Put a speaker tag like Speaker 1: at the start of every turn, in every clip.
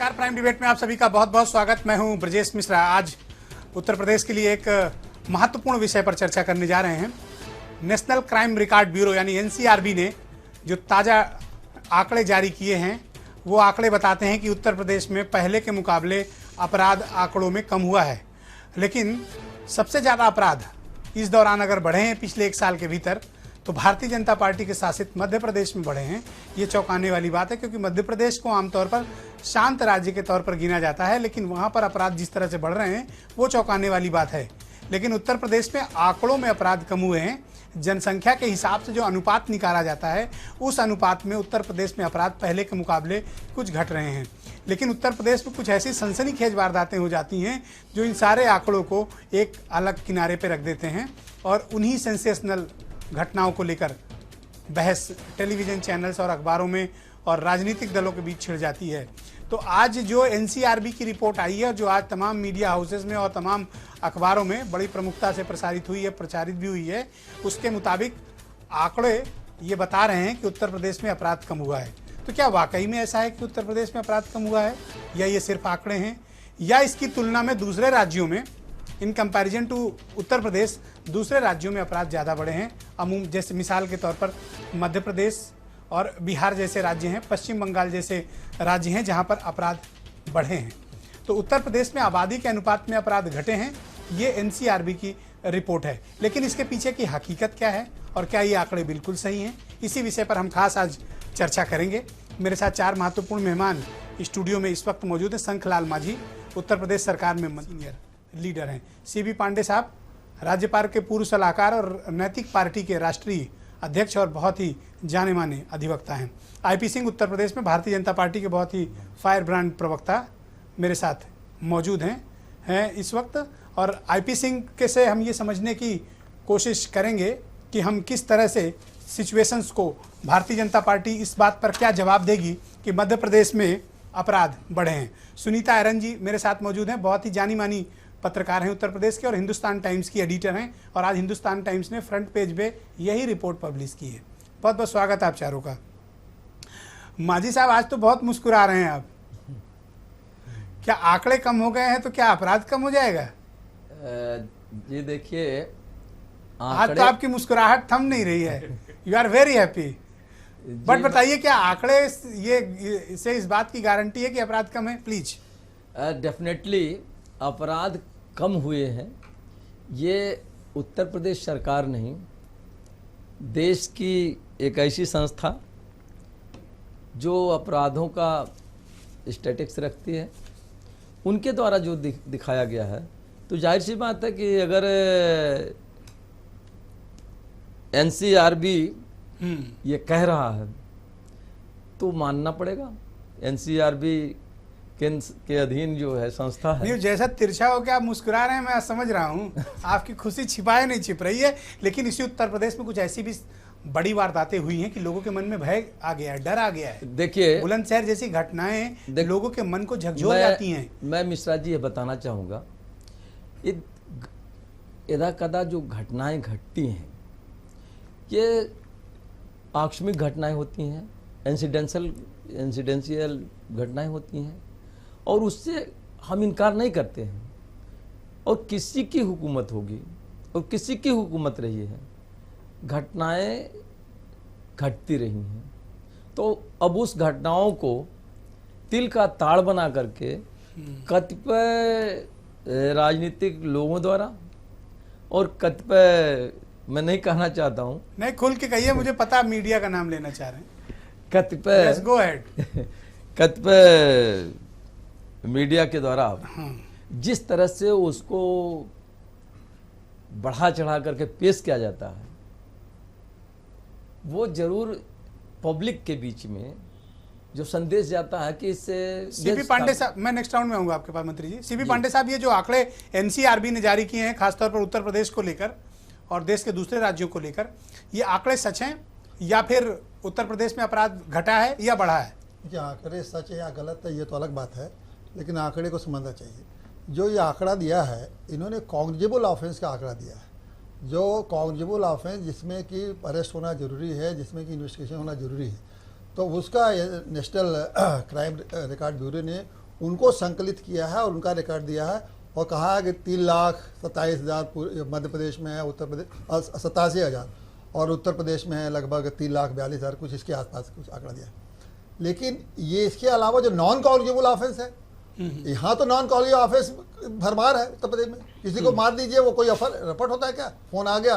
Speaker 1: नमस्कार, prime debate में आप सभी का बहुत बहुत स्वागत। मैं हूं ब्रजेश मिश्रा। आज उत्तर प्रदेश के लिए एक महत्वपूर्ण विषय पर चर्चा करने जा रहे हैं। नेशनल क्राइम रिकॉर्ड ब्यूरो यानी एनसीआरबी ने जो ताज़ा आंकड़े जारी किए हैं, वो आंकड़े बताते हैं कि उत्तर प्रदेश में पहले के मुकाबले अपराध आंकड़ों में कम हुआ है, लेकिन सबसे ज़्यादा अपराध इस दौरान अगर बढ़े हैं पिछले एक साल के भीतर तो भारतीय जनता पार्टी के शासित मध्य प्रदेश में बढ़े हैं। ये चौंकाने वाली बात है, क्योंकि मध्य प्रदेश को आमतौर पर शांत राज्य के तौर पर गिना जाता है, लेकिन वहाँ पर अपराध जिस तरह से बढ़ रहे हैं वो चौंकाने वाली बात है। लेकिन उत्तर प्रदेश में आंकड़ों में अपराध कम हुए हैं। जनसंख्या के हिसाब से जो अनुपात निकाला जाता है, उस अनुपात में उत्तर प्रदेश में अपराध पहले के मुकाबले कुछ घट रहे हैं। लेकिन उत्तर प्रदेश में कुछ ऐसी सनसनीखेज वारदातें हो जाती हैं जो इन सारे आंकड़ों को एक अलग किनारे पर रख देते हैं, और उन्हीं सेंसेशनल घटनाओं को लेकर बहस टेलीविज़न चैनल्स और अखबारों में और राजनीतिक दलों के बीच छिड़ जाती है। तो आज जो एनसीआरबी की रिपोर्ट आई है, जो आज तमाम मीडिया हाउसेस में और तमाम अखबारों में बड़ी प्रमुखता से प्रसारित हुई है, प्रचारित भी हुई है, उसके मुताबिक आंकड़े ये बता रहे हैं कि उत्तर प्रदेश में अपराध कम हुआ है। तो क्या वाकई में ऐसा है कि उत्तर प्रदेश में अपराध कम हुआ है, या ये सिर्फ आंकड़े हैं, या इसकी तुलना में दूसरे राज्यों में in comparison to Uttar Pradesh दूसरे राज्यों में अपराध ज़्यादा बढ़े हैं? जैसे मिसाल के तौर पर मध्य प्रदेश और बिहार जैसे राज्य हैं, पश्चिम बंगाल जैसे राज्य हैं जहां पर अपराध बढ़े हैं। तो उत्तर प्रदेश में आबादी के अनुपात में अपराध घटे हैं, ये एनसीआरबी की रिपोर्ट है। लेकिन इसके पीछे की हकीकत क्या है और क्या ये आंकड़े बिल्कुल सही हैं, इसी विषय पर हम खास आज चर्चा करेंगे। मेरे साथ चार महत्वपूर्ण मेहमान स्टूडियो में इस वक्त मौजूद हैं। शंखलाल माझी उत्तर प्रदेश सरकार में सीनियर लीडर हैं। सीबी पांडे साहब राज्यपाल के पूर्व सलाहकार और नैतिक पार्टी के राष्ट्रीय अध्यक्ष और बहुत ही जाने माने अधिवक्ता हैं। आईपी सिंह उत्तर प्रदेश में भारतीय जनता पार्टी के बहुत ही फायर ब्रांड प्रवक्ता मेरे साथ मौजूद हैं इस वक्त। और आईपी सिंह के से हम ये समझने की कोशिश करेंगे कि हम किस तरह से सिचुएशंस को भारतीय जनता पार्टी इस बात पर क्या जवाब देगी कि मध्य प्रदेश में अपराध बढ़े हैं। सुनीता एरन जी मेरे साथ मौजूद हैं, बहुत ही जानी मानी पत्रकार हैं उत्तर प्रदेश के और हिंदुस्तान टाइम्स की एडिटर हैं, और आज हिंदुस्तान टाइम्स ने फ्रंट पेज पे यही रिपोर्ट पब्लिश की है। बहुत बहुत स्वागत है आप चारों का। माझी साहब, आज तो बहुत मुस्कुरा रहे हैं आप, क्या आंकड़े कम हो गए हैं तो क्या अपराध कम हो जाएगा?
Speaker 2: ये देखिए,
Speaker 1: आज तो आपकी मुस्कुराहट थम नहीं रही है, you are very happy. But बताइए, क्या आंकड़े ये से इस बात की गारंटी है कि अपराध कम है? प्लीज।
Speaker 2: डेफिनेटली अपराध कम हुए हैं। ये उत्तर प्रदेश सरकार नहीं, देश की एक ऐसी संस्था जो अपराधों का स्टैटिस्टिक्स रखती है, उनके द्वारा जो दिखाया गया है, तो जाहिर सी बात है कि अगर एनसीआरबी ये कह रहा है तो मानना पड़ेगा। एनसीआरबी के अधीन जो है संस्था है।
Speaker 1: नहीं, जैसा तिरछा हो के आप मुस्कुरा रहे हैं, मैं समझ रहा हूँ आपकी खुशी छिपाए नहीं छिप रही है, लेकिन इसी उत्तर प्रदेश में कुछ ऐसी भी बड़ी वारदातें हुई हैं कि लोगों के मन में भय आ गया है, डर आ गया है।
Speaker 2: देखिए,
Speaker 1: बुलंदशहर जैसी घटनाएं लोगों के मन को झकझोर जाती हैं।
Speaker 2: मैं मिश्रा जी ये बताना चाहूँगा, यदा कदा जो घटनाएं घटती हैं, ये आकस्मिक घटनाएं होती हैं, इंसिडेंशियल घटनाएं होती हैं, और उससे हम इनकार नहीं करते हैं। और किसी की हुकूमत होगी और किसी की हुकूमत रही है, घटनाएं घटती रही हैं। तो अब उस घटनाओं को तिल का ताड़ बना करके कतिपय राजनीतिक लोगों द्वारा और कतिपय, मैं नहीं कहना चाहता हूँ,
Speaker 1: नहीं खुल के कहिए, मुझे पता मीडिया का नाम लेना चाह रहे हैं,
Speaker 2: कतिपय
Speaker 1: गो अहेड,
Speaker 2: कतिपय मीडिया के द्वारा जिस तरह से उसको बढ़ा चढ़ा करके पेश किया जाता है, वो जरूर पब्लिक के बीच में जो संदेश जाता है कि इससे।
Speaker 1: सीबी पांडे साहब, मैं नेक्स्ट राउंड में आऊंगा आपके पास मंत्री जी। सीबी पांडे साहब, ये जो आंकड़े एनसीआरबी ने जारी किए हैं खासतौर पर उत्तर प्रदेश को लेकर और देश के दूसरे राज्यों को लेकर, ये आंकड़े सच हैं या फिर उत्तर प्रदेश में अपराध घटा है या बढ़ा है?
Speaker 3: देखिए, आंकड़े सच है या गलत है ये तो अलग बात है, लेकिन आंकड़े को समझना चाहिए। जो ये आंकड़ा दिया है, इन्होंने कॉग्निजेबल ऑफेंस का आंकड़ा दिया है। जो कॉग्निजेबल ऑफेंस जिसमें कि अरेस्ट होना जरूरी है, जिसमें कि इन्वेस्टिगेशन होना जरूरी है, तो उसका नेशनल क्राइम रिकॉर्ड ब्यूरो ने उनको संकलित किया है और उनका रिकॉर्ड दिया है और कहा है कि 3,27,000 मध्य प्रदेश में है, उत्तर प्रदेश 87,000 और उत्तर प्रदेश में है लगभग 3,42,000 कुछ इसके आसपास कुछ आंकड़ा दिया है। लेकिन ये इसके अलावा जो नॉन कॉग्निजेबल ऑफेंस है, यहाँ तो नॉन कॉग्निजेबल ऑफेंस भरमार है उत्तर प्रदेश में। किसी को मार दीजिए, वो कोई रिपोर्ट होता है क्या? फोन आ गया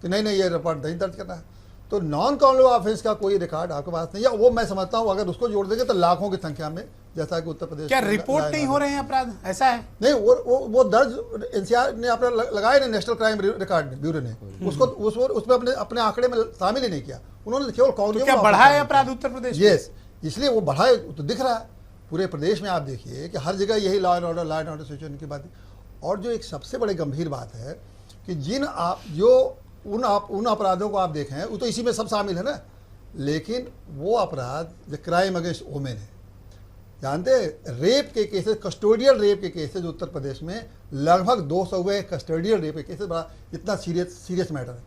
Speaker 3: कि नहीं ये रिपोर्ट नहीं दर्ज करना है। तो नॉन कॉग्निजेबल ऑफेंस का कोई रिकॉर्ड आपके पास नहीं है। वो मैं समझता हूँ अगर उसको जोड़ देंगे तो लाखों की संख्या में, जैसा कि उत्तर प्रदेश
Speaker 1: क्या रिपोर्ट नहीं हो रहे हैं अपराध, ऐसा है?
Speaker 3: नहीं, वो दर्ज एनसीआर ने अपना लगाया नहीं, नेशनल क्राइम रिकॉर्ड ब्यूरो ने उसको उसमें अपने आंकड़े में शामिल ही नहीं किया। उन्होंने केवल
Speaker 1: तो क्या बढ़ा है अपराध उत्तर प्रदेश में?
Speaker 3: यस, इसलिए वो बढ़ा है तो दिख रहा है पूरे प्रदेश में। आप देखिए कि हर जगह यही लॉ एंड ऑर्डर सिचुएशन की बात है। और जो एक सबसे बड़े गंभीर बात है कि उन अपराधों को आप देखें, वो तो इसी में सब शामिल है ना, लेकिन वो अपराध जो क्राइम अगेंस्ट वुमेन है, जानते हैं रेप के केसेस, कस्टोडियल रेप के केसेस उत्तर प्रदेश में लगभग 200 हुए। कस्टोडियल रेप के केसेस बड़ा इतना सीरियस मैटर है।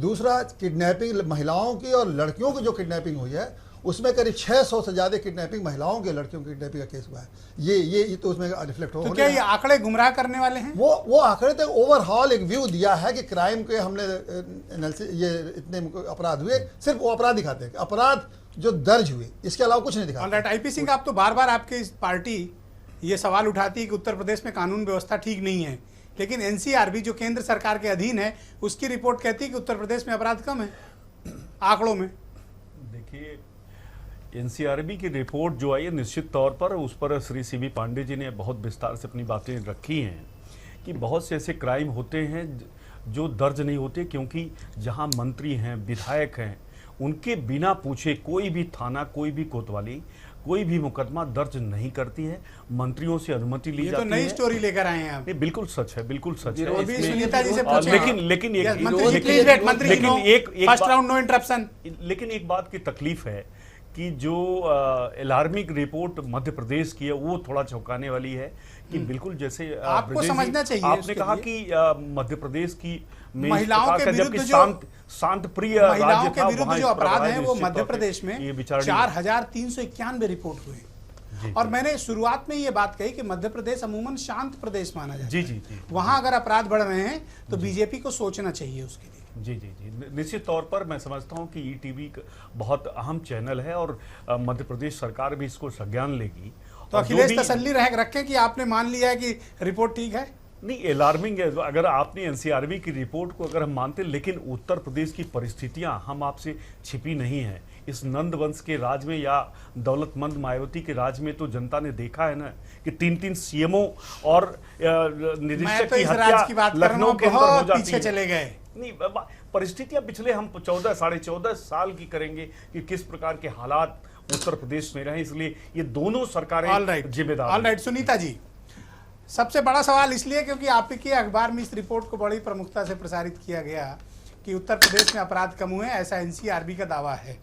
Speaker 3: दूसरा, किडनैपिंग महिलाओं की और लड़कियों की जो किडनैपिंग हुई है, उसमें करीब 600 से ज्यादा किडनैपिंग महिलाओं के लड़कियों की किडनैपिंग का केस हुआ है। ये तो उसमें रिफ्लेक्ट हो।
Speaker 1: तो क्या ये आंकड़े गुमराह करने वाले हैं?
Speaker 3: वो आंकड़े तो ओवरऑल एक व्यू दिया है कि क्राइम के हमने ये इतने अपराध हुए, सिर्फ वो अपराध दिखाते हैं, अपराध जो दर्ज हुए, इसके अलावा कुछ नहीं दिखाते।
Speaker 1: ऑलराइट, आईपी सिंह, आप तो बार बार आपकी पार्टी ये सवाल उठाती है कि उत्तर प्रदेश में कानून व्यवस्था ठीक नहीं है, लेकिन एनसीआरबी जो केंद्र सरकार के अधीन है, उसकी रिपोर्ट कहती है कि उत्तर प्रदेश में अपराध कम है आंकड़ों में।
Speaker 4: देखिए, एनसीआरबी की रिपोर्ट जो आई है, निश्चित तौर पर उस पर श्री सीबी पांडे जी ने बहुत विस्तार से अपनी बातें रखी हैं कि बहुत से ऐसे क्राइम होते हैं जो दर्ज नहीं होते, क्योंकि जहां मंत्री हैं, विधायक हैं, उनके बिना पूछे कोई भी थाना, कोई भी कोतवाली, कोई भी मुकदमा दर्ज नहीं करती है। मंत्रियों से अनुमति ली जाती है।
Speaker 1: ये तो नई स्टोरी लेकर आए हैं आप।
Speaker 4: नहीं, बिल्कुल सच है, बिल्कुल सच है।
Speaker 1: अभी सुनीता जी से पूछें।
Speaker 4: लेकिन एक बात की तकलीफ है कि जो अलार्मिंग रिपोर्ट मध्य प्रदेश की है, वो थोड़ा चौंकाने वाली है कि बिल्कुल जैसे
Speaker 1: आपको समझना चाहिए।
Speaker 4: आपने कहा कि मध्य प्रदेश की
Speaker 1: महिलाओं के विरुद्ध जो
Speaker 4: शांत प्रिय
Speaker 1: महिलाओं के विरुद्ध जो अपराध हैं, वो मध्य प्रदेश में 4,391 रिपोर्ट हुए। और मैंने शुरुआत में ये बात कही कि मध्य प्रदेश अमूमन शांत प्रदेश माना जाता है।
Speaker 4: जी।
Speaker 1: वहां अगर अपराध बढ़ रहे हैं तो बीजेपी को सोचना चाहिए उसके लिए।
Speaker 4: जी, निश्चित तौर पर मैं समझता हूं कि ईटीवी बहुत अहम चैनल है और मध्य प्रदेश सरकार भी इसको संज्ञान लेगी।
Speaker 1: तो अखिलेश तसल्ली रखें कि आपने मान लिया है कि रिपोर्ट ठीक है।
Speaker 4: नहीं, अलार्मिंग है अगर आपने एनसीआरबी की रिपोर्ट को अगर हम मानते, लेकिन उत्तर प्रदेश की परिस्थितियां हम आपसे छिपी नहीं है। इस नंद वंश के राज में या दौलतमंद मायावती के राज में तो जनता ने देखा है ना कि 3 सीएमओ और निदेशक की हत्या लखनऊ के अंदर हो जाती है।
Speaker 1: चले गए।
Speaker 4: नहीं, परिस्थितियां पिछले हम 14-14.5 साल की करेंगे कि किस प्रकार के हालात उत्तर प्रदेश में रहे, इसलिए ये दोनों सरकारें जिम्मेदार।
Speaker 1: ऑलराइट, सुनीता जी, सबसे बड़ा सवाल इसलिए क्योंकि आपके अखबार में इस रिपोर्ट को बड़ी प्रमुखता से प्रसारित किया गया कि उत्तर प्रदेश में अपराध कम हुए, ऐसा एनसीआरबी का दावा है।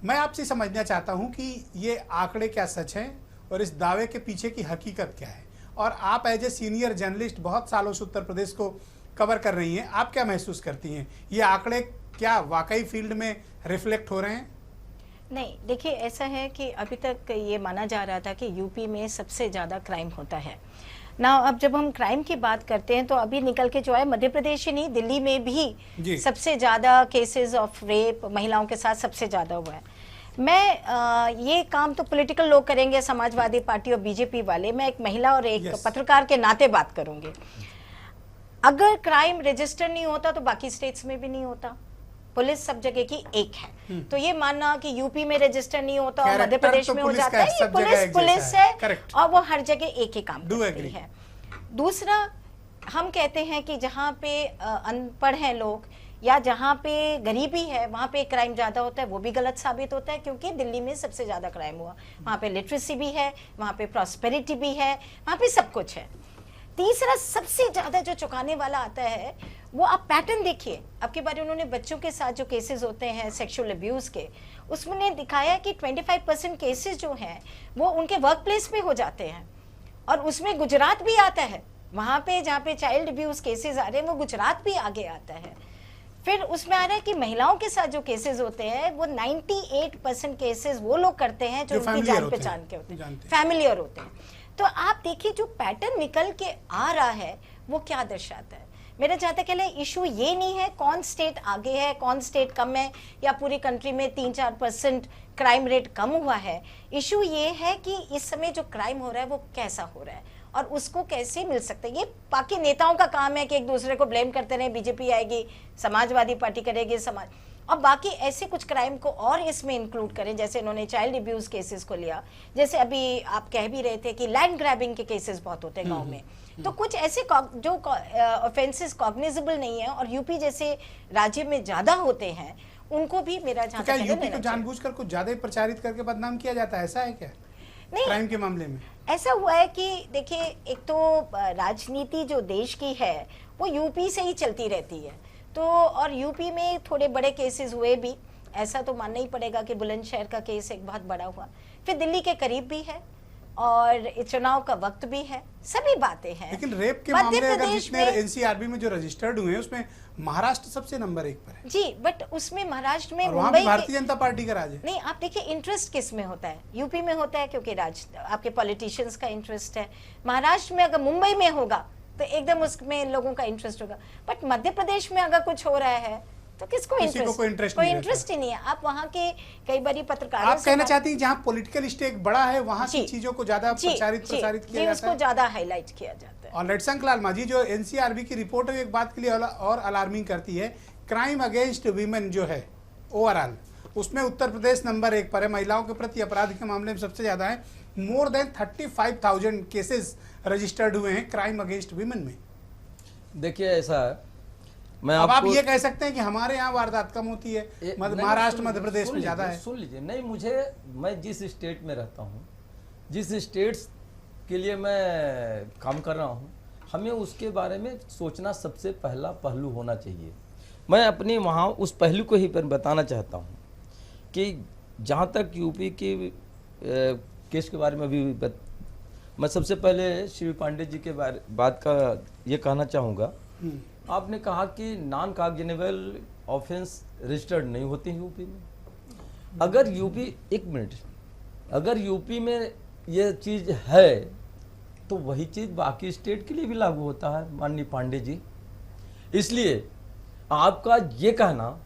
Speaker 1: मैं आपसे समझना चाहता हूं कि ये आंकड़े क्या सच हैं और इस दावे के पीछे की हकीकत क्या है। और आप एज ए सीनियर जर्नलिस्ट बहुत सालों से उत्तर प्रदेश को कवर कर रही हैं, आप क्या महसूस करती हैं? ये आंकड़े क्या वाकई फील्ड में रिफ्लेक्ट हो रहे हैं?
Speaker 5: नहीं, देखिए, ऐसा है कि अभी तक ये माना जा रहा था कि यूपी में सबसे ज़्यादा क्राइम होता है ना। अब जब हम क्राइम की बात करते हैं तो अभी निकल के जो है मध्य प्रदेश ही नहीं, दिल्ली में भी सबसे ज़्यादा केसेस ऑफ रेप महिलाओं के साथ सबसे ज़्यादा हुआ है। मैं ये काम तो पॉलिटिकल लोग करेंगे, समाजवादी पार्टी और बीजेपी वाले। मैं एक महिला और एक पत्रकार के नाते बात करूंगी। अगर क्राइम रजिस्टर नहीं होता तो बाकी स्टेट्स में भी नहीं होता। पुलिस सब जगह की एक है, तो ये मानना कि यूपी में रजिस्टर नहीं होता और मध्य प्रदेश में हो जाता है, ये पुलिस है और वो हर जगह एक ही काम करती है। दूसरा, हम कहते हैं कि जहाँ पे अनपढ़ हैं लोग या जहाँ पे गरीबी है वहाँ पे क्राइम ज़्यादा होता है, वो भी गलत साबित होता है, क्योंकि दिल्ली में सबसे ज़्यादा क्राइम हुआ। वहाँ पे लिटरेसी भी है, वहाँ पे प्रॉस्पेरिटी भी है, वहाँ पे सब कुछ है। तीसरा, सबसे ज़्यादा जो चौंकाने वाला आता है वो आप पैटर्न देखिए। आपके बारे उन्होंने बच्चों के साथ जो केसेस होते हैं सेक्सुअल अब्यूज़ के, उसमें दिखाया कि 25% केसेस जो हैं वो उनके वर्क प्लेस में हो जाते हैं। और उसमें गुजरात भी आता है, वहाँ पे जहाँ पे चाइल्ड अब्यूज़ केसेस आ रहे हैं वो गुजरात भी आगे आता है। फिर उसमें आ रहा है कि महिलाओं के साथ जो केसेस होते हैं वो 98% केसेस वो लोग करते हैं जो उनकी जान पहचान के होते हैं, फैमिलियर होते हैं। तो आप देखिए जो पैटर्न निकल के आ रहा है वो क्या दर्शाता है। मेरा जहाँ तक है इशू ये नहीं है कौन स्टेट आगे है कौन स्टेट कम है या पूरी कंट्री में 3-4% क्राइम रेट कम हुआ है। इशू ये है कि इस समय जो क्राइम हो रहा है वो कैसा हो रहा है और उसको कैसे मिल सकता है। ये बाकी नेताओं का काम है कि एक दूसरे को ब्लेम करते रहे, बीजेपी आएगी, समाजवादी पार्टी करेगी, समाज और बाकी ऐसे कुछ क्राइम को और इसमें इंक्लूड करें। जैसे इन्होंने चाइल्ड अब्यूज केसेस को लिया, जैसे अभी आप कह भी रहे थे कि लैंड ग्रैबिंग के केसेस बहुत होते हैं गांव में, तो कुछ ऐसे जो ऑफेंसेस कॉग्निजेबल नहीं है और यूपी जैसे राज्य में ज्यादा होते हैं उनको भी मेरा
Speaker 1: तो क्या यूपी को जानबूझकर कुछ ज्यादा ही प्रचारित करके बदनाम किया जाता है, ऐसा है क्या
Speaker 5: नहीं
Speaker 1: क्राइम के मामले में?
Speaker 5: ऐसा हुआ है कि देखिए एक तो राजनीति जो देश की है वो यूपी से ही चलती रहती है, तो और यूपी में थोड़े बड़े केसेस हुए भी, ऐसा तो मानना ही पड़ेगा कि बुलंदशहर का केस एक बहुत बड़ा हुआ, फिर दिल्ली के करीब भी है और चुनाव का वक्त भी है, सभी बातें हैं।
Speaker 1: लेकिन रेप के मामले अगर जितने एनसीआरबी में जो रजिस्टर्ड हुए हैं उसमें महाराष्ट्र सबसे नंबर 1 पर है
Speaker 5: जी, बट उसमें महाराष्ट्र में
Speaker 1: वहाँ भी भारतीय जनता पार्टी का राज है।
Speaker 5: नहीं, आप देखिए इंटरेस्ट किस में होता है, यूपी में होता है क्योंकि आपके पॉलिटिशियंस का इंटरेस्ट है। महाराष्ट्र में अगर मुंबई में होगा तो एकदम उसमें लोगों का इंटरेस्ट होगा, बट मध्य प्रदेश में अगर कुछ हो रहा है तो किसको इंटरेस्ट? कोई इंटरेस्ट ही नहीं है। आप वहाँ के कई बारी पत्रकारों
Speaker 1: आप कहना चाहती हैं जहाँ पॉलिटिकल स्टेक बड़ा है वहाँ की चीजों को ज्यादा प्रसारित किया जाता है,
Speaker 5: उसको ज्यादा हाईलाइट किया जाता है।
Speaker 1: और शंकर मांझी जो एनसीआरबी की रिपोर्ट है एक बात के लिए और अलार्मिंग करती है, क्राइम अगेंस्ट वीमेन जो है ओवरऑल उसमें उत्तर प्रदेश नंबर 1 पर है, महिलाओं के प्रति अपराध के मामले में सबसे ज्यादा है। मोर देन 35,000 केसेस रजिस्टर्ड हुए हैं क्राइम अगेंस्ट वीमेन में।
Speaker 2: देखिए ऐसा है, मैं
Speaker 1: अब आप ये कह सकते हैं कि हमारे यहाँ वारदात कम होती है, महाराष्ट्र मध्य प्रदेश में ज्यादा है।
Speaker 2: सुन लीजिए, नहीं मैं जिस स्टेट में रहता हूँ, जिस स्टेट्स के लिए मैं काम कर रहा हूँ, हमें उसके बारे में सोचना सबसे पहला पहलू होना चाहिए। मैं अपनी वहाँ उस पहलू को ही पर बताना चाहता हूँ कि जहाँ तक यूपी की केस के बारे में भी मैं सबसे पहले श्री पांडे जी के बात का ये कहना चाहूँगा। आपने कहा कि नॉन कॉग्निजेबल ऑफेंस रजिस्टर्ड नहीं होती है यूपी में। अगर यूपी, एक मिनट, अगर यूपी में ये चीज़ है तो वही चीज़ बाकी स्टेट के लिए भी लागू होता है माननीय पांडे जी। इसलिए आपका ये कहना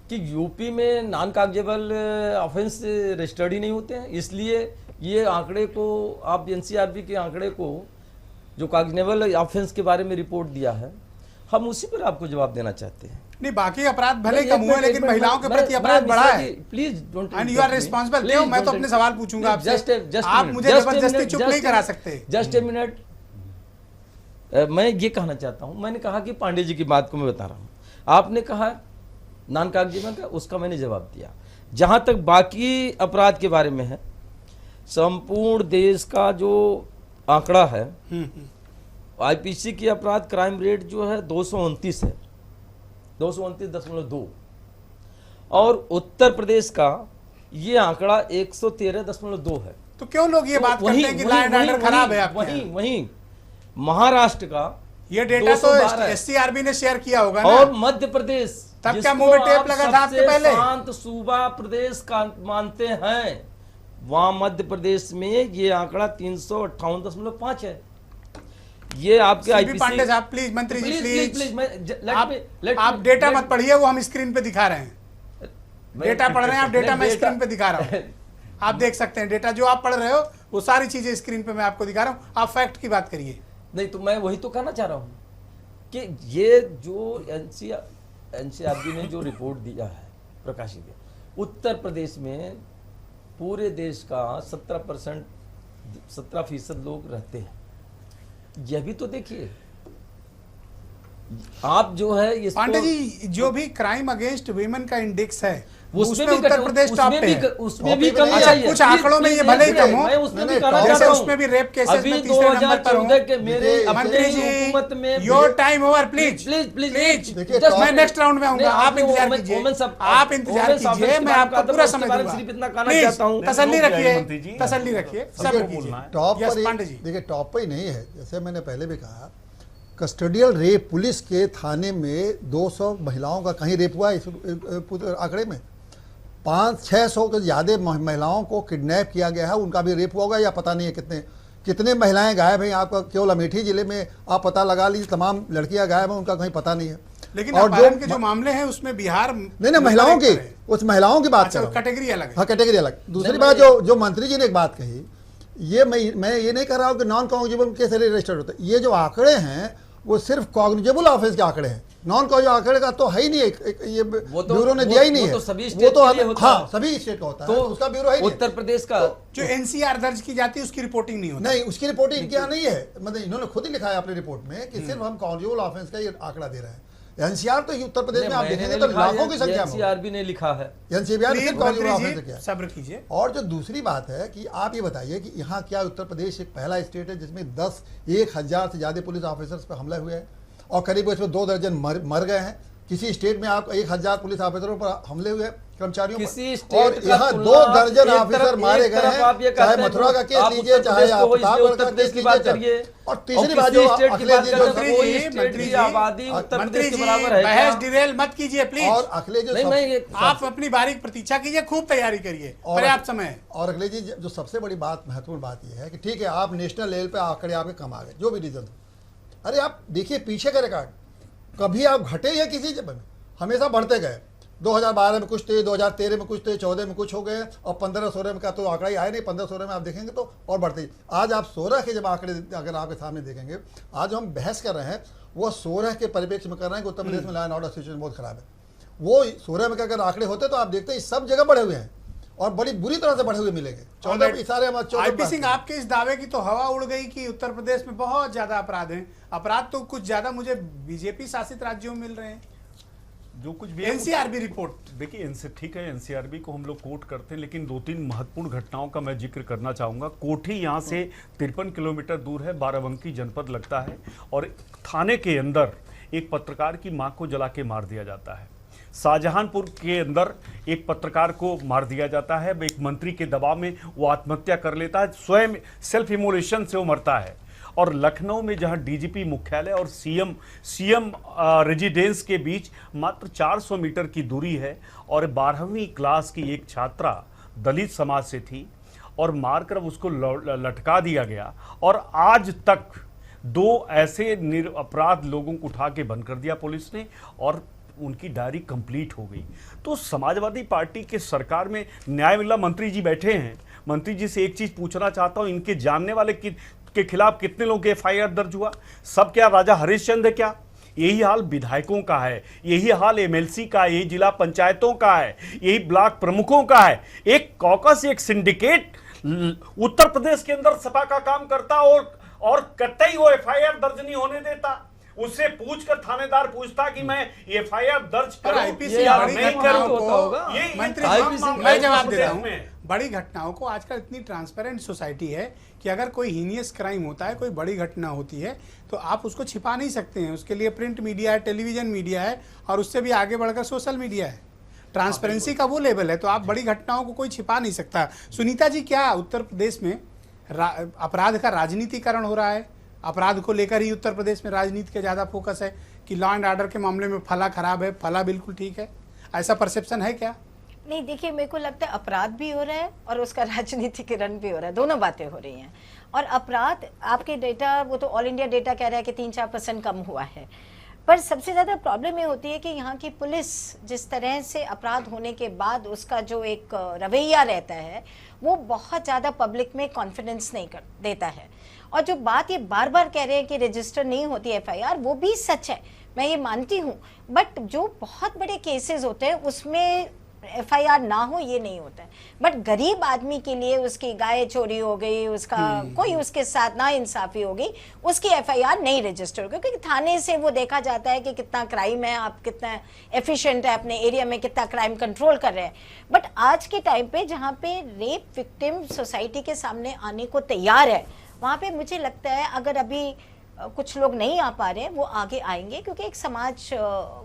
Speaker 2: कि यूपी में नॉन कॉग्निजेबल ऑफेंस रजिस्टर्ड ही नहीं होते हैं, इसलिए ये आंकड़े को आप एनसीआरबी के आंकड़े को जो कॉग्निजेबल ऑफेंस के बारे में रिपोर्ट दिया है, हम उसी पर आपको जवाब देना चाहते हैं।
Speaker 1: नहीं, बाकी अपराध भले कम हुए लेकिन महिलाओं के प्रति अपराध बढ़ा है।
Speaker 2: Please don't,
Speaker 1: and you are responsible. क्यों? मैं तो अपने सवाल पूछूंगा आपसे, आप मुझे जबरदस्ती चुप नहीं करा सकते।
Speaker 2: जस्ट ए मिनट, मैं ये कहना चाहता हूं, मैंने कहा कि पांडे जी की बात को मैं बता रहा हूं, आपने कहा नॉन कॉग्निजेबल का, उसका मैंने जवाब दिया। जहां तक बाकी अपराध के बारे में है, संपूर्ण देश का जो आंकड़ा है, आईपीसी की अपराध क्राइम रेट जो है 229 है, 229.2, और उत्तर प्रदेश का ये आंकड़ा 113.2 है।
Speaker 1: तो क्यों लोग ये बात करते हैं कि लॉ एंड ऑर्डर खराब है आपके यहाँ?
Speaker 2: वहीं महाराष्ट्र का
Speaker 1: ये डेटा तो एससीआरबी ने शेयर किया होगा ना?
Speaker 2: और मध्य प्रदेश,
Speaker 1: तब क्या मुंह में टेप लगा था आपके पहले?
Speaker 2: शांत सूबा प्रदेश का मानते हैं, वहां मध्य प्रदेश में ये आंकड़ा 358.5 है। ये आपके आईपीसी
Speaker 1: पांडे साहब, प्लीज मंत्री जी,
Speaker 2: प्लीज
Speaker 1: आप डेटा मत पढ़िए, वो हम स्क्रीन पे दिखा रहे हैं। डेटा पढ़ रहे हैं आप, डेटा मैं स्क्रीन पे दिखा रहा हूँ, आप देख सकते हैं। डेटा जो आप पढ़ रहे हो वो सारी चीजें स्क्रीन पे मैं आपको दिखा रहा हूँ, आप फैक्ट की बात करिए।
Speaker 2: नहीं तो मैं वही तो कहना चाह रहा हूँ कि ये जो एनसीआरबी ने जो रिपोर्ट दिया है, प्रकाशित है, उत्तर प्रदेश में पूरे देश का 17% लोग रहते हैं। यह भी तो देखिए आप, जो है
Speaker 1: पांडे जी, जो भी क्राइम अगेंस्ट वीमेन का इंडेक्स है
Speaker 2: उसमें
Speaker 1: उत्तर प्रदेश टॉप पे है।
Speaker 2: उसमें भी कमी
Speaker 1: अच्छा,
Speaker 2: आई है।
Speaker 1: कुछ आंकड़ों में ये भले ही कम हो,
Speaker 2: मैं उसमें भी कहना चाह
Speaker 1: जैसे
Speaker 2: रहा हूं,
Speaker 1: उसमें भी रेप केसेस में तीसरे नंबर पर हो।
Speaker 2: 2014 के मेरे
Speaker 1: मंत्री
Speaker 2: हुकूमत में
Speaker 1: जी, your time over, please
Speaker 2: please
Speaker 1: मैं नेक्स्ट राउंड में आऊंगा, आप इंतजार कीजिए, आप इंतजार कीजिए, मैं आपको पूरा समय दूंगा। प्लीज तसल्ली रखिए, तसल्ली रखिए, सब बोलना है।
Speaker 3: टॉप
Speaker 1: यस
Speaker 3: पर
Speaker 1: पांडे जी,
Speaker 3: देखिए टॉप पर ही नहीं है, जैसे मैंने पहले भी कहा, कस्टडियल रेप, पुलिस के थाने में 200 महिलाओं का कहीं रेप हुआ है इस आंकड़े में। 500-600 के ज़्यादा महिलाओं को किडनैप किया गया है, उनका भी रेप हुआ होगा या पता नहीं है कितने। कितने महिलाएं गायब हैं आपका केवल अमेठी जिले में आप पता लगा लीजिए, तमाम लड़कियां गायब हैं, उनका कहीं पता नहीं है।
Speaker 1: लेकिन
Speaker 3: और
Speaker 1: अपहरण के जो मामले हैं उसमें बिहार
Speaker 3: नहीं महिलाओं की, उस महिलाओं की बात कर रहा हूं।
Speaker 1: कैटेगरी अलग है।
Speaker 3: हाँ, कैटेगरी अलग। दूसरी बात जो मंत्री जी ने एक बात कही, ये मैं ये नहीं कह रहा हूँ कि नॉन कॉग्निजेबल कैसे रजिस्टर्ड होते हैं। ये जो आंकड़े हैं वो सिर्फ कॉग्निजेबल ऑफेंस के आंकड़े हैं, नॉन कॉग्निजेबल आंकड़े का तो है ही नहीं। ये ब्यूरो ने दिया ही नहीं है।
Speaker 2: वो तो सभी स्टेट के लिए होता है।
Speaker 3: सभी स्टेट का होता है,
Speaker 2: तो
Speaker 3: उसका ब्यूरो है ही नहीं।
Speaker 2: उत्तर प्रदेश का
Speaker 1: जो एनसीआर दर्ज की जाती है उसकी रिपोर्टिंग नहीं होती।
Speaker 3: नहीं, उसकी रिपोर्टिंग क्या नहीं है, मतलब इन्होंने खुद ही लिखा है अपनी रिपोर्ट में कि सिर्फ हम कॉग्निजेबल ऑफेंस का ये आंकड़ा दे रहे हैं। एनसीआर तो उत्तर प्रदेश में आप देखेंगे तो लाखों की संख्या में,
Speaker 2: एनसीआर भी ने लिखा है,
Speaker 3: एनसीआर सिर्फ कॉग्निजेबल ऑफेंस क्या है।
Speaker 1: सब्र कीजिए।
Speaker 3: और जो दूसरी बात है कि आप ये बताइए कि यहाँ क्या उत्तर प्रदेश एक पहला स्टेट है जिसमें 1,000 से ज्यादा पुलिस ऑफिसर्स पर हमला हुए हैं और करीब इसमें 2 दर्जन मर गए हैं। किसी स्टेट में आप 1,000 पुलिस ऑफिसरों पर हमले हुए कर्मचारियों
Speaker 2: किसी
Speaker 3: पर, और यहाँ 2 दर्जन ऑफिसर मारे गए हैं। चाहे मथुरा का केस लीजिए, चाहे आप प्रतापगढ़ का केस लीजिए। और तीसरी बात जो अखिलेश जी
Speaker 2: आबादी उत्तर प्रदेश के बराबर है।
Speaker 1: बहस डिरेल मत कीजिए प्लीज।
Speaker 3: और अखिलेश जी
Speaker 1: आप अपनी बारीक प्रतीक्षा कीजिए, खूब तैयारी करिए, पर्याप्त समय है।
Speaker 3: और अखिलेश जी जो सबसे बड़ी बात, महत्वपूर्ण बात यह है कि ठीक है आप नेशनल लेवल पे आंकड़े आपके कम आ गए, जो भी रीजन, अरे आप देखिए पीछे का रिकॉर्ड, कभी आप घटे या किसी जगह में, हमेशा बढ़ते गए। 2012 में कुछ थे, 2013 में कुछ थे, 14 में कुछ हो गए, और 15-16 में का तो आंकड़ा ही आया नहीं। 15-16 में आप देखेंगे तो और बढ़ते। आज आप 16 के जब आंकड़े अगर आपके सामने देखेंगे, आज जो हम बहस कर रहे हैं वो 16 के परिप्रेक्ष्य में कर रहे हैं कि उत्तर प्रदेश में लॉ एंड ऑर्डर सिचुएशन बहुत खराब है। वो 16 में अगर आंकड़े होते तो आप देखते हैं सब जगह बढ़े हुए हैं और बड़ी बुरी तरह से बढ़े हुए मिलेंगे। 14 सारे
Speaker 1: आईपी सिंह, आपके इस दावे की तो हवा उड़ गई कि उत्तर प्रदेश में बहुत ज्यादा अपराध हैं। अपराध तो कुछ ज्यादा मुझे बीजेपी शासित राज्यों में मिल रहे हैं।
Speaker 4: जो कुछ भी
Speaker 1: एनसीआरबी रिपोर्ट
Speaker 4: देखिए, इनसे ठीक है, एनसीआरबी को हम लोग कोट करते हैं, लेकिन 2-3 महत्वपूर्ण घटनाओं का मैं जिक्र करना चाहूंगा। कोठी यहाँ से 53 किलोमीटर दूर है, बाराबंकी जनपद लगता है, और थाने के अंदर एक पत्रकार की मां को जला के मार दिया जाता है। शाहजहांपुर के अंदर एक पत्रकार को मार दिया जाता है, एक मंत्री के दबाव में वो आत्महत्या कर लेता है, स्वयं सेल्फ इमोलेशन से वो मरता है। और लखनऊ में जहां डीजीपी मुख्यालय और सीएम रेजिडेंस के बीच मात्र 400 मीटर की दूरी है, और 12वीं क्लास की एक छात्रा दलित समाज से थी और मारकर उसको लटका दिया गया। और आज तक 2 ऐसे निरपराध लोगों को उठा के बंद कर दिया पुलिस ने, और उनकी डायरी कंप्लीट हो गई। तो समाजवादी पार्टी के सरकार में न्याय मिला मंत्री जी बैठे हैं। मंत्री जी से एक चीज पूछना चाहता हूं, इनके जानने वाले के खिलाफ कितने लोगों के एफआईआर दर्ज हुआ? सब क्या राजा हरिश्चंद्र है क्या? यही हाल विधायकों का है, यही हाल एमएलसी का है, यही जिला पंचायतों का है, यही ब्लॉक प्रमुखों का है। एक कॉकस, एक सिंडिकेट उत्तर प्रदेश के अंदर सपा का काम करता और कतई वो एफआईआर दर्ज नहीं होने देता। उससे पूछकर थानेदार पूछता कि मैं एफआईआर दर्ज करूं या नहीं करूं।
Speaker 1: मैं जवाब देता हूं। बड़ी घटनाओं को आजकल इतनी ट्रांसपेरेंट सोसाइटी है कि अगर कोई हीनियस क्राइम होता है, कोई बड़ी घटना होती है, तो आप उसको छिपा नहीं सकते हैं। उसके लिए प्रिंट मीडिया है, टेलीविजन मीडिया है, और उससे भी आगे बढ़कर सोशल मीडिया है। ट्रांसपेरेंसी का वो लेवल है, तो आप बड़ी घटनाओं को कोई छिपा नहीं सकता। सुनीता जी, क्या उत्तर प्रदेश में अपराध का राजनीतिकरण हो रहा है? अपराध को लेकर ही उत्तर प्रदेश में राजनीति का ज्यादा फोकस है कि लॉ एंड ऑर्डर के मामले में फला खराब है, फला बिल्कुल ठीक है? ऐसा परसेप्शन है क्या?
Speaker 5: नहीं, देखिए, मेरे को लगता है अपराध भी हो रहा है और उसका राजनीतिकरण भी हो रहा है, दोनों बातें हो रही हैं। और अपराध, आपके डेटा, वो तो ऑल इंडिया डेटा कह रहा है कि 3-4% कम हुआ है, पर सबसे ज़्यादा प्रॉब्लम ये होती है कि यहाँ की पुलिस जिस तरह से अपराध होने के बाद उसका जो एक रवैया रहता है, वो बहुत ज़्यादा पब्लिक में कॉन्फिडेंस नहीं देता है। और जो बात ये बार बार कह रहे हैं कि रजिस्टर नहीं होती एफआईआर, वो भी सच है, मैं ये मानती हूँ, बट जो बहुत बड़े केसेस होते हैं उसमें एफआईआर ना हो ये नहीं होता है। बट गरीब आदमी के लिए, उसकी गाय चोरी हो गई, उसका कोई उसके साथ ना इंसाफी हो गई, उसकी एफआईआर नहीं रजिस्टर, क्योंकि थाने से वो देखा जाता है कि कितना क्राइम है, आप कितना एफिशिएंट है, अपने एरिया में कितना क्राइम कंट्रोल कर रहे हैं। बट आज के टाइम पे जहाँ पे रेप विक्टिम सोसाइटी के सामने आने को तैयार है, वहाँ पे मुझे लगता है अगर अभी कुछ लोग नहीं आ पा रहे हैं, वो आगे आएंगे, क्योंकि एक समाज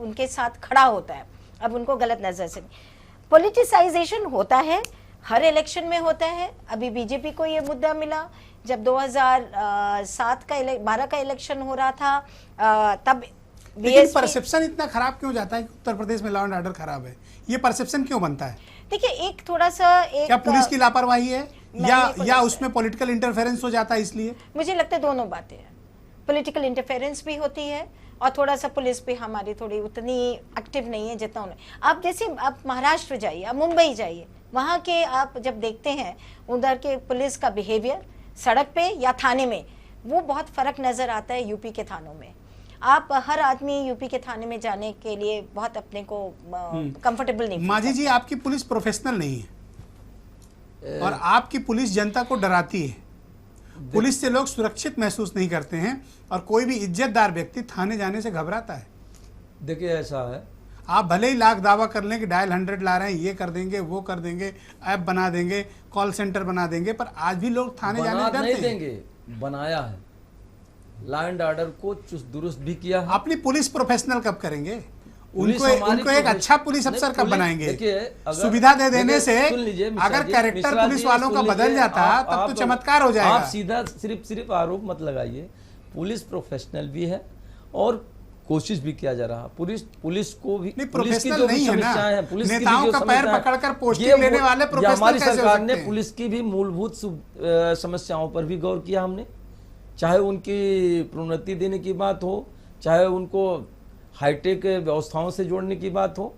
Speaker 5: उनके साथ खड़ा होता है। अब उनको गलत नजर से पॉलिटिसाइजेशन होता है, हर इलेक्शन में होता है। अभी बीजेपी को ये मुद्दा मिला जब 2007 का 12 का इलेक्शन हो रहा था, तब
Speaker 1: लेकिन
Speaker 5: BSP
Speaker 1: परसेप्शन इतना खराब क्यों जाता है कि उत्तर प्रदेश में लॉ एंड ऑर्डर खराब है? ये परसेप्शन क्यों बनता है?
Speaker 5: देखिए, एक थोड़ा सा
Speaker 1: क्या पुलिस की लापरवाही है
Speaker 5: मेरे को
Speaker 1: या
Speaker 5: लगता
Speaker 1: उसमें पॉलिटिकल इंटरफेरेंस हो जाता है इसलिए?
Speaker 5: मुझे लगता है दोनों बातें हैं। पॉलिटिकल इंटरफेरेंस भी होती है और थोड़ा सा पुलिस भी हमारी थोड़ी उतनी एक्टिव नहीं है जितना आप जैसे आप महाराष्ट्र जाइए, आप मुंबई जाइए, वहाँ के आप जब देखते हैं उधर के पुलिस का बिहेवियर सड़क पे या थाने में, वो बहुत फर्क नज़र आता है यूपी के थानों में। आप हर आदमी यूपी के थाने में जाने के लिए बहुत अपने को कंफर्टेबल नहीं।
Speaker 1: माजी जी, आपकी पुलिस प्रोफेशनल नहीं है और आपकी पुलिस जनता को डराती है। पुलिस से लोग सुरक्षित महसूस नहीं करते हैं और कोई भी इज्जतदार व्यक्ति थाने जाने से घबराता है।
Speaker 2: देखिए ऐसा है,
Speaker 1: आप भले ही लाख दावा कर लें कि डायल 100 ला रहे हैं, ये कर देंगे, वो कर देंगे, ऐप बना देंगे, कॉल सेंटर बना देंगे, पर आज भी लोग थाने जाने से
Speaker 2: बना
Speaker 1: डरते
Speaker 2: नहीं
Speaker 1: हैं।
Speaker 2: देंगे, बनाया है। लॉ एंड ऑर्डर को चुस्त दुरुस्त भी किया है।
Speaker 1: अपनी पुलिस प्रोफेशनल कब करेंगे?
Speaker 2: पुलिस
Speaker 1: उनको
Speaker 2: हमारी
Speaker 1: उनको एक
Speaker 2: पुलिस-
Speaker 1: अच्छा पुलिस
Speaker 2: नहीं,
Speaker 1: अफसर कब
Speaker 2: पुलिस-
Speaker 1: बनाएंगे?
Speaker 2: देखिए, अगर-
Speaker 1: सुविधा दे देने
Speaker 2: देखिए,
Speaker 1: से
Speaker 2: सुन लीजिए मिश्रा
Speaker 1: अगर
Speaker 2: जी,
Speaker 1: कैरेक्टर
Speaker 2: मिश्रा
Speaker 1: पुलिस
Speaker 2: जी,
Speaker 1: वालों का
Speaker 2: सुन
Speaker 1: बदल
Speaker 2: लीजिए,
Speaker 1: जाता
Speaker 2: आप-
Speaker 1: तब तो
Speaker 2: आप-
Speaker 1: चमत्कार हो जाएगा।
Speaker 2: आप सीधा सिर्फ आरोप मत लगाइए। पुलिस प्रोफेशनल भी है और कोशिश भी किया जा रहा है। पुलिस को भी,
Speaker 1: नहीं,
Speaker 2: पुलिस की
Speaker 1: प्रोफेशनल
Speaker 2: जो भी
Speaker 1: नहीं है ना।
Speaker 2: समस्याएं हैं, पुलिस की भी
Speaker 1: नेताओं
Speaker 2: जो
Speaker 1: का पैर
Speaker 2: समस्याएं-
Speaker 1: पकड़कर पोस्टिंग
Speaker 2: ये
Speaker 1: लेने वाले
Speaker 2: ये
Speaker 1: प्रोफेशनल
Speaker 2: हमारी
Speaker 1: कैसे हो
Speaker 2: सरकार
Speaker 1: सकते
Speaker 2: ने
Speaker 1: हैं?
Speaker 2: पुलिस की भी मूलभूत समस्याओं पर भी गौर किया हमने, चाहे उनकी प्रोन्नति देने की बात हो, चाहे उनको हाईटेक व्यवस्थाओं से जोड़ने की बात हो,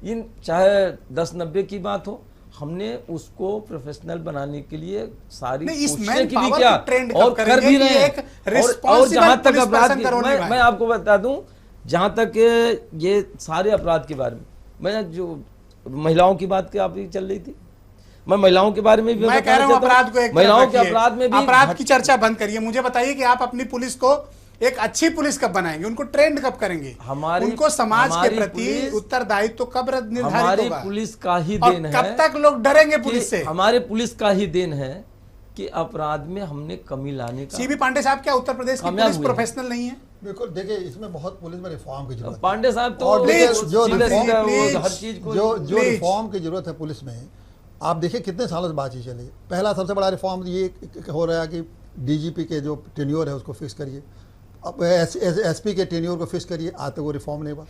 Speaker 2: इन चाहे 10-90 की बात हो, हमने उसको प्रोफेशनल बनाने के लिए सारी
Speaker 1: नहीं, इस
Speaker 2: कोशिशें
Speaker 1: मैन
Speaker 2: की भी
Speaker 1: पावर
Speaker 2: किया
Speaker 1: को ट्रेंड
Speaker 2: और
Speaker 1: कब
Speaker 2: कर
Speaker 1: करेंगे
Speaker 2: भी
Speaker 1: कि
Speaker 2: रहे हैं।
Speaker 1: एक
Speaker 2: और
Speaker 1: responsible
Speaker 2: जहां तक
Speaker 1: पुलिस
Speaker 2: अपराध
Speaker 1: person का रोल निभाए।
Speaker 2: मैं आपको बता दूं, जहां तक ये सारे अपराध के बारे में, मैं जो महिलाओं की बात आप ही चल रही थी, मैं महिलाओं के बारे में भी
Speaker 1: मैं कह रहा हूं अपराध को एक तरफ
Speaker 2: महिलाओं के
Speaker 1: रखिए।
Speaker 2: अपराध में भी
Speaker 1: अपराध की चर्चा बंद करिए। मुझे बताइए कि आप अपनी पुलिस को एक अच्छी पुलिस कब बनाएंगे? उनको ट्रेंड कब करेंगे? उनको समाज के प्रति उत्तरदायित्व तो कब निर्धारित
Speaker 2: हमारी
Speaker 1: होगा?
Speaker 2: पुलिस का ही
Speaker 1: और
Speaker 2: देन है।
Speaker 1: कब तक लोग डरेंगे पुलिस से?
Speaker 2: हमारे पुलिस का ही देन है कि अपराध में हमने कमी लाने का।
Speaker 1: सीबी पांडे साहब, क्या उत्तर प्रदेश की
Speaker 2: कामयाब
Speaker 1: पुलिस
Speaker 2: हुए हैं।
Speaker 1: प्रोफेशनल नहीं है?
Speaker 3: बिल्कुल, देखिए इसमें बहुत पुलिस में रिफॉर्म की जरूरत है।
Speaker 2: पांडे साहब तो
Speaker 3: और देखिए, जो
Speaker 2: सीधा
Speaker 3: रिफॉर्म-
Speaker 2: सीधा वो
Speaker 1: प्लीज,
Speaker 2: हर चीज को
Speaker 3: जो
Speaker 1: प्लीज।
Speaker 3: रिफॉर्म की जरूरत है पुलिस में, आप देखिए कितने सालों से बातचीत चली। पहला सबसे बड़ा रिफॉर्म ये हो रहा है कि डीजीपी के जो टेन्योर है उसको फिक्स करिए, अब एसपी के टेन्योर को फिक्स करिए, आज तक वो रिफॉर्म नहीं हुआ।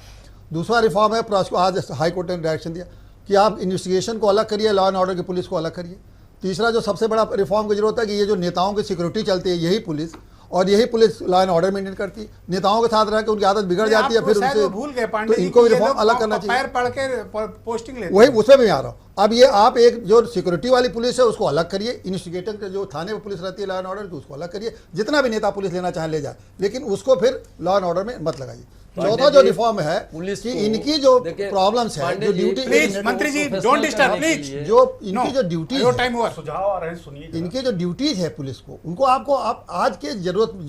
Speaker 3: दूसरा रिफॉर्म है, आज हाई कोर्ट ने डायरेक्शन दिया कि आप इन्वेस्टिगेशन को अलग करिए, लॉ एंड ऑर्डर की पुलिस को अलग करिए। तीसरा जो सबसे बड़ा रिफॉर्म की जरूरत है कि ये जो नेताओं की सिक्योरिटी चलती है, यही पुलिस और यही police law and order maintain करती है। नेताओं के साथ रह के उनकी आदत बिगड़ जाती है, फिर
Speaker 1: शायद
Speaker 3: उनसे
Speaker 1: वो भूल गए
Speaker 3: तो
Speaker 1: पांडे जी
Speaker 3: इनको
Speaker 1: कि
Speaker 3: भी
Speaker 1: ये
Speaker 3: रिफॉर्म
Speaker 1: लोग
Speaker 3: अलग करना चाहिए।
Speaker 1: पैर पढ़ के पोस्टिंग लेते
Speaker 3: वही
Speaker 1: हैं।
Speaker 3: उसमें भी आ रहा हूँ। अब ये आप एक जो सिक्योरिटी वाली पुलिस है उसको अलग करिए, इन्वेस्टिगेटर के जो थाने में पुलिस रहती है लॉ एंड ऑर्डर की उसको अलग करिए, जितना भी नेता पुलिस लेना चाहे ले जाए, लेकिन उसको फिर लॉ एंड ऑर्डर में मत लगाइए। चौथा जो रिफॉर्म है
Speaker 2: पुलिस
Speaker 3: कि
Speaker 2: को-
Speaker 3: इनकी जो
Speaker 2: देखिए,
Speaker 3: प्रॉब्लम्स है,
Speaker 2: पांडे
Speaker 3: जो
Speaker 2: जी,
Speaker 3: ड्यूटी,
Speaker 1: प्लीज मंत्री जी, डोंट डिस्टर्ब प्लीज।
Speaker 3: जो इनकी जो ड्यूटीज
Speaker 1: योर
Speaker 3: है,
Speaker 1: टाइम ओवर।
Speaker 4: सुझाव आ रहे हैं, सुनिए जरा।
Speaker 3: इनके जो ड्यूटीज है पुलिस को, उनको आपको आप आज के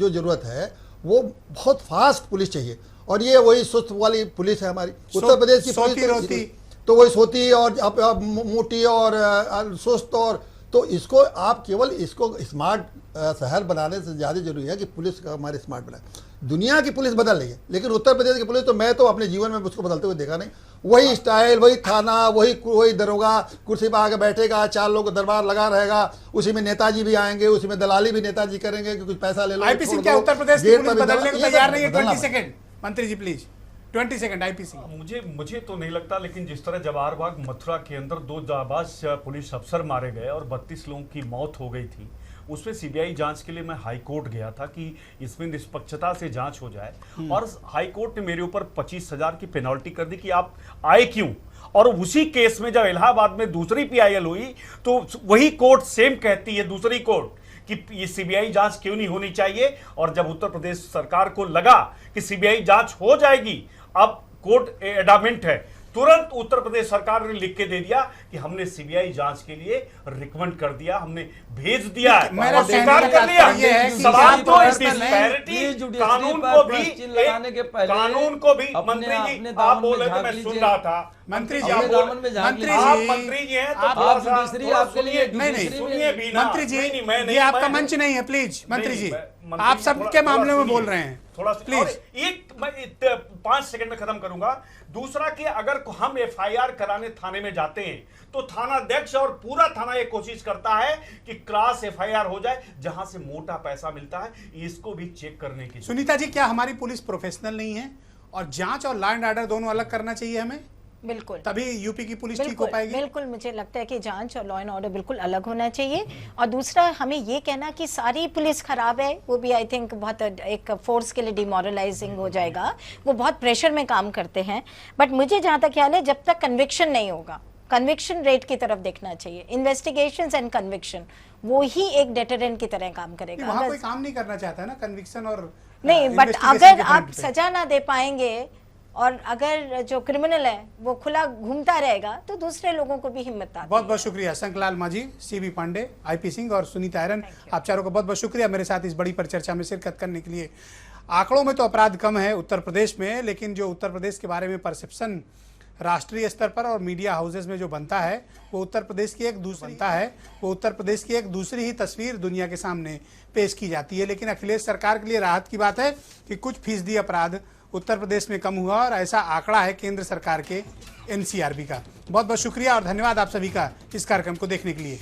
Speaker 3: जरूरत है वो बहुत फास्ट पुलिस चाहिए। और ये वही सुस्त वाली पुलिस है हमारी उत्तर प्रदेश की
Speaker 1: सोती
Speaker 3: पुलिस
Speaker 1: रोती।
Speaker 3: तो वही सोती और मोटी और सुस्त, और तो इसको आप केवल इसको स्मार्ट शहर बनाने से ज़्यादा जरूरी है कि पुलिस का हमारे स्मार्ट बनाए। दुनिया की पुलिस बदल रही है, लेकिन उत्तर प्रदेश की पुलिस तो मैं तो अपने जीवन में उसको बदलते हुए देखा नहीं। वही स्टाइल, वही थाना, वही दरोगा कुर्सी पर आके बैठेगा, 4 लोग दरबार लगा रहेगा, उसी में नेताजी भी आएंगे, उसी में दलाली भी नेताजी करेंगे कि कुछ पैसा ले लो।
Speaker 1: आईपीसी
Speaker 3: छोड़
Speaker 1: क्या
Speaker 3: दो,
Speaker 1: उत्तर प्रदेश की
Speaker 3: गेट
Speaker 1: पुलिस
Speaker 3: पर भी
Speaker 1: बदलने को
Speaker 3: ये सब
Speaker 1: तैयार नहीं है?
Speaker 3: बदलना
Speaker 1: 20 सेकंड मंत्री जी प्लीज, 20 सेकंड आईपीसी।
Speaker 4: मुझे तो नहीं लगता, लेकिन जिस तरह जवाहरबाग मथुरा के अंदर 2 जाबाज पुलिस अफसर मारे गए और 32 लोगों की मौत हो गई थी, उसमें सीबीआई जांच के लिए मैं हाई कोर्ट गया था कि इसमें निष्पक्षता से जांच हो जाए, और हाई कोर्ट ने मेरे ऊपर 25,000 की पेनल्टी कर दी कि आप आए क्यों। और उसी केस में जब इलाहाबाद में दूसरी पीआईएल हुई तो वही कोर्ट सेम कहती है, दूसरी कोर्ट, कि ये सीबीआई जांच क्यों नहीं होनी चाहिए। और जब उत्तर प्रदेश सरकार को लगा कि सीबीआई जांच हो जाएगी, अब कोर्ट एडामेंट है, तुरंत उत्तर प्रदेश सरकार ने लिख के दे दिया कि हमने सीबीआई जांच के लिए रिकमेंड कर दिया, हमने भेज दिया है
Speaker 1: मेरा
Speaker 4: और स्वीकार
Speaker 1: कहने
Speaker 4: कर
Speaker 1: का
Speaker 4: लिया।
Speaker 1: तात्पर्य है कि
Speaker 4: सवाल
Speaker 1: सीबीआई
Speaker 4: तो
Speaker 1: प्रोफेशनल
Speaker 4: डिस्पैरिटी,
Speaker 2: है।
Speaker 4: कानून
Speaker 2: पर
Speaker 4: को भी
Speaker 2: प्रश्न लगाने के पहले
Speaker 4: कानून को भी
Speaker 2: अपने-
Speaker 4: मंत्री जी
Speaker 2: अपने
Speaker 4: आप
Speaker 2: दामन
Speaker 4: बोल
Speaker 2: में
Speaker 4: रहे थे,
Speaker 2: झांक
Speaker 4: मैं सुन
Speaker 2: लीजिए।
Speaker 4: रहा था।
Speaker 1: मंत्री जी,
Speaker 2: अपने
Speaker 1: आप
Speaker 2: दामन में झांक
Speaker 1: मंत्री
Speaker 2: लीजिए।
Speaker 4: आप
Speaker 1: जी,
Speaker 4: मंत्री जी हैं तो
Speaker 1: आप
Speaker 4: थोड़ा सा
Speaker 2: जुडिशरी
Speaker 4: थोड़ा
Speaker 2: आपके लिए
Speaker 4: सुनिए,
Speaker 1: नहीं, नहीं,
Speaker 4: सुनिए भी ना।
Speaker 1: मंत्री जी,
Speaker 4: नहीं, मैं नहीं,
Speaker 1: ये आपका
Speaker 4: मैं-
Speaker 1: मंच नहीं है, प्लीज मंत्री
Speaker 4: नहीं,
Speaker 1: जी,
Speaker 4: मंत्री
Speaker 1: आप
Speaker 4: जी,
Speaker 1: सबके
Speaker 4: थोड़ा
Speaker 1: मामले में
Speaker 4: सुनिए,
Speaker 1: बोल रहे हैं,
Speaker 4: थोड़ा
Speaker 1: प्लीज।
Speaker 4: एक मैं 5 सेकंड में खत्म करूंगा। दूसरा कि अगर हम एफआईआर कराने थाने में जाते हैं तो थानाध्यक्ष और पूरा थाना ये कोशिश करता है कि क्रॉस एफआईआर हो जाए, जहां से मोटा पैसा मिलता है, इसको भी चेक करने की।
Speaker 1: सुनीता जी, क्या हमारी पुलिस प्रोफेशनल नहीं है? और जांच और लॉ एंड ऑर्डर दोनों अलग करना चाहिए हमें,
Speaker 5: बिल्कुल
Speaker 1: तभी यूपी की पुलिस ठीक हो पाएगी।
Speaker 5: बिल्कुल मुझे लगता है कि जांच और लॉ एंड ऑर्डर बिल्कुल अलग होना चाहिए। और दूसरा, हमें ये कहना कि सारी पुलिस खराब है, वो भी आई थिंक बहुत एक फोर्स के लिए डिमोरलाइजिंग हो जाएगा। वो बहुत प्रेशर में काम करते हैं, बट मुझे जहाँ तक ख्याल है जब तक कन्विक्शन नहीं होगा, कन्विक्शन रेट की तरफ देखना चाहिए, इन्वेस्टिगेशंस एंड कन्विक्शन, वो ही एक डेटरेंट की तरह काम करेगा।
Speaker 1: वहाँ कोई काम नहीं करना चाहता है ना कन्विक्शन और
Speaker 5: नहीं, बट
Speaker 1: investigation
Speaker 5: अगर
Speaker 1: के
Speaker 5: आप
Speaker 1: front पे।
Speaker 5: सजा ना दे पाएंगे और अगर जो क्रिमिनल है वो खुला घूमता रहेगा तो दूसरे लोगों को भी हिम्मत आती
Speaker 1: बहुत
Speaker 5: है।
Speaker 1: बहुत शुक्रिया शंकरलाल माझी, सीबी पांडे, आईपी सिंह और सुनीता आयरन, आप चारों को बहुत बहुत शुक्रिया मेरे साथ इस बड़ी परिचर्चा में शिरकत करने के लिए। आंकड़ों में तो अपराध कम है उत्तर प्रदेश में, लेकिन जो उत्तर प्रदेश के बारे में परसेप्शन राष्ट्रीय स्तर पर और मीडिया हाउसेज में जो बनता है वो उत्तर प्रदेश की एक दूसरी ही तस्वीर दुनिया के सामने पेश की जाती है। लेकिन अखिलेश सरकार के लिए राहत की बात है कि कुछ फीसदी अपराध उत्तर प्रदेश में कम हुआ और ऐसा आंकड़ा है केंद्र सरकार के एनसीआरबी का। बहुत बहुत शुक्रिया और धन्यवाद आप सभी का इस कार्यक्रम को देखने के लिए।